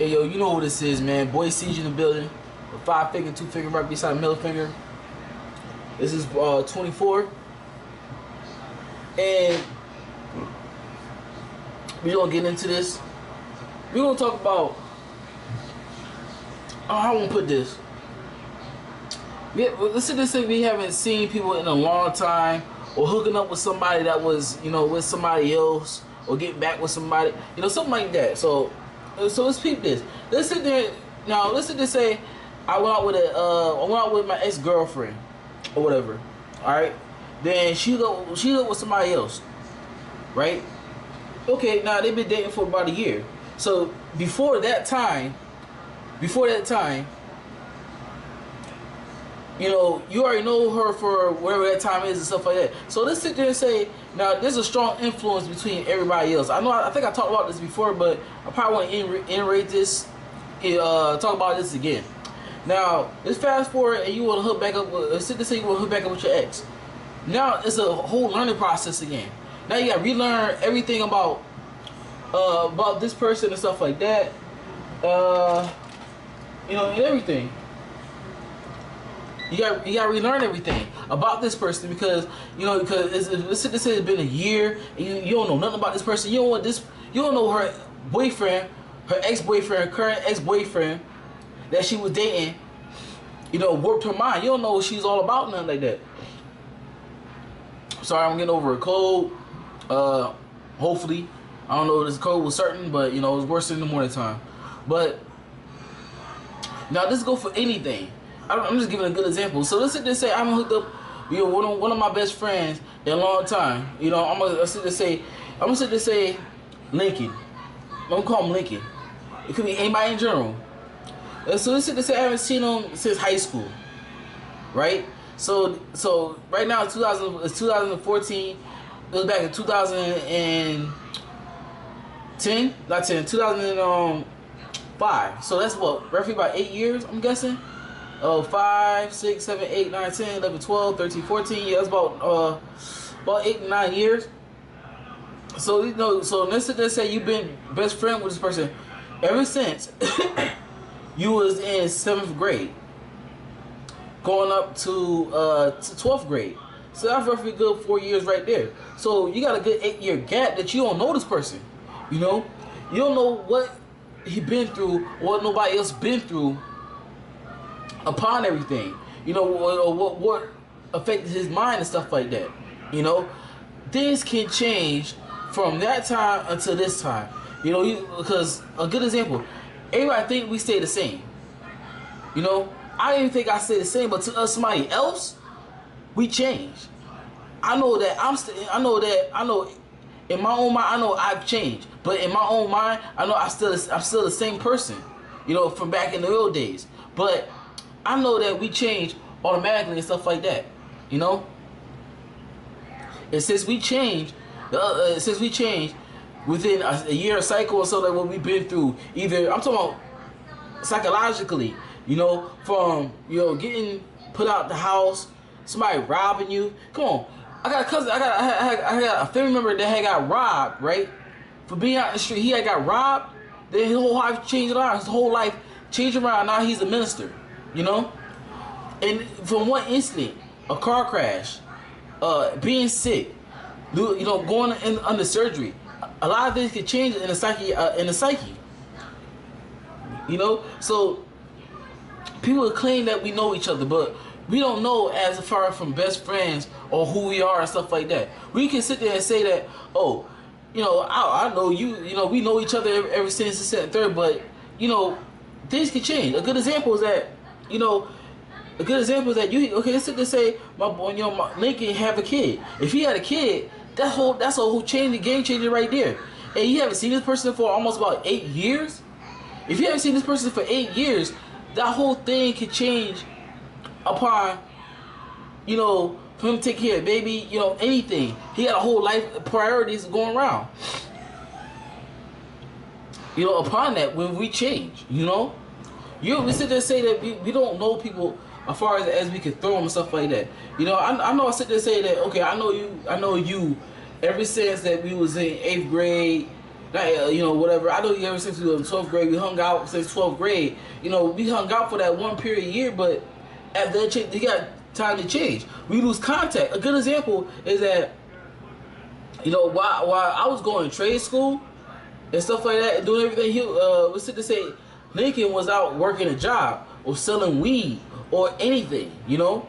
Hey yo, you know what this is, man. Boy Siege in the building. A 5 finger, 2 finger right beside middle finger. This is 24. And we're gonna get into this. We're gonna talk about how I wanna put this. Yeah, listen to this thing, we haven't seen people in a long time, or hooking up with somebody that was, with somebody else, or getting back with somebody, something like that. So let's peep this. Let's sit there now. Listen to say, I went out with my ex-girlfriend, or whatever. All right. Then she go with somebody else, right? Okay. Now they've been dating for about a year. So before that time, you already know her for whatever that time is and stuff like that. So let's sit there and say, now there's a strong influence between everybody else. I think I talked about this before, but I probably want to iterate this, talk about this again. Now, let's fast forward and you want to hook back up with, sit there and say you want to hook back up with your ex. Now it's a whole learning process again. Now you got to relearn everything about this person and stuff like that. And everything. You got to relearn everything about this person because it's been a year and you don't know nothing about this person. You don't know her boyfriend, her ex-boyfriend, current ex-boyfriend that she was dating. Warped her mind. You don't know what she's all about, nothing like that. Sorry, I'm getting over a cold. Hopefully, I don't know if this cold was certain, but it's worse in the morning time. But now this go for anything. I'm just giving a good example. So let's sit there and say I'm hooked up, one of my best friends in a long time. I'm gonna sit there and say Lincoln. I'm gonna call him Lincoln. It could be anybody in general. So let's sit there and say I haven't seen him since high school, right? So right now it's 2014. It was back in 2005. So that's what, roughly about 8 years, I'm guessing. 5, 6, 7, 8, 9, 10, 11, 12, 13, 14. Yeah, that's about 8 and 9 years. So so let's sit there and say you've been best friend with this person ever since you was in 7th grade, going up to 12th grade. So that's roughly a good 4 years right there. So you got a good 8-year gap that you don't know this person. You don't know what he been through, what nobody else been through upon everything. What affected his mind and stuff like that. Things can change from that time until this time. Because a good example, everybody think we stay the same. I didn't think I stay the same, but to us, somebody else, we change. I know that in my own mind, I know I've changed, but in my own mind, I know I'm still the same person, from back in the old days. But I know that we change automatically and stuff like that, And since we change within a year cycle or so, that what we've been through, either I'm talking about psychologically, from getting put out the house, somebody robbing you. Come on, I got a cousin, I got a family member that had got robbed, right? For being out in the street, he had got robbed. Then his whole life changed around. His whole life changed around. Now he's a minister, And from one incident, a car crash, being sick, going under surgery, a lot of things can change in the psyche. So people claim that we know each other, but we don't know as far from best friends or who we are and stuff like that. We can sit there and say that, I know you, we know each other ever since the second, third, but things can change. A good example is that, you let's sit there and say my boy, my Lincoln have a kid. If he had a kid, that's a whole game changer right there. And you haven't seen this person for almost about 8 years. If you haven't seen this person for 8 years, that whole thing could change upon, for him to take care of baby, anything. He had a whole life priorities going around. Upon that, when we change, we sit there and say that we don't know people as far as we can throw them and stuff like that. I know I sit there and say that, okay, I know you ever since that we was in 8th grade, You know, whatever. I know you ever since we were in 12th grade, we hung out since 12th grade. You know, we hung out for that one period year, but after that, you got time to change. We lose contact. A good example is that, you know, while I was going to trade school and stuff like that, and doing everything, he was sitting to say Lincoln was out working a job or selling weed or anything, you know.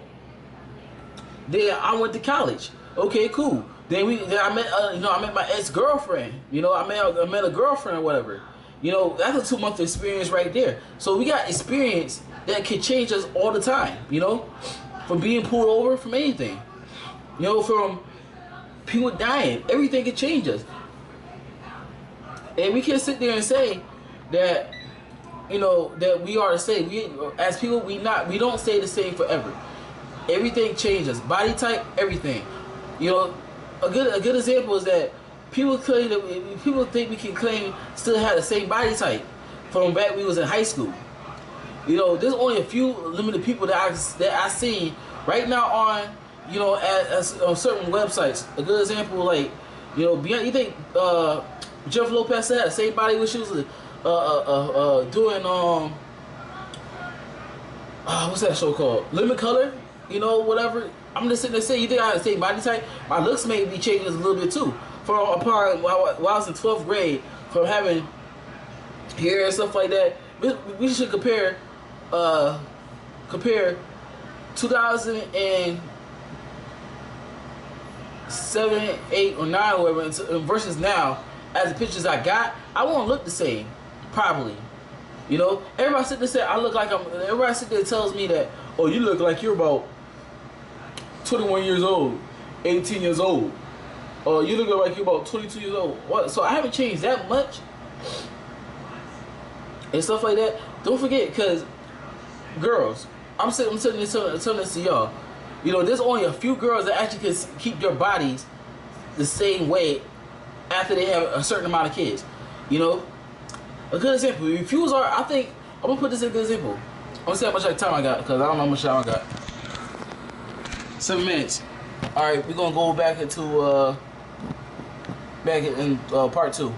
Then I went to college. Okay, cool. Then I met you know, I met my ex-girlfriend. You know, I met a girlfriend or whatever. You know, that's a 2-month experience right there. So we got experience that can change us all the time. You know, from being pulled over, from anything. You know, from people dying, everything can change us. And we can't sit there and say that, you know, that we are the same. We, as people, we don't stay the same forever. Everything changes. Body type, everything. You know, a good example is that people think we can claim still have the same body type from back when we was in high school. You know, there's only a few limited people that I see right now on, you know, on certain websites. A good example, like, you know, you think Jennifer Lopez had the same body when she was doing what's that show called? Living Color, you know, whatever. I'm just sitting there saying, you think I have the same body type? My looks may be changing a little bit too. From upon while I was in 12th grade, from having hair and stuff like that, we should compare 2007, 8, or 9, or whatever, versus now. As the pictures I got, I won't look the same, probably. You know, everybody sit there and say I look like everybody sit there and tells me that, oh, you look like you're about 21 years old, 18 years old. Or you look like you're about 22 years old. What? So I haven't changed that much. And stuff like that. Don't forget, because girls, I'm telling this to y'all. You know, there's only a few girls that actually can keep their bodies the same way after they have a certain amount of kids. You know, a good example. Refuse are. I think I'm gonna put this in a good example. I'm gonna see how much time I got, because I don't know how much time I got. 7 minutes. All right, we're gonna go back into part 2.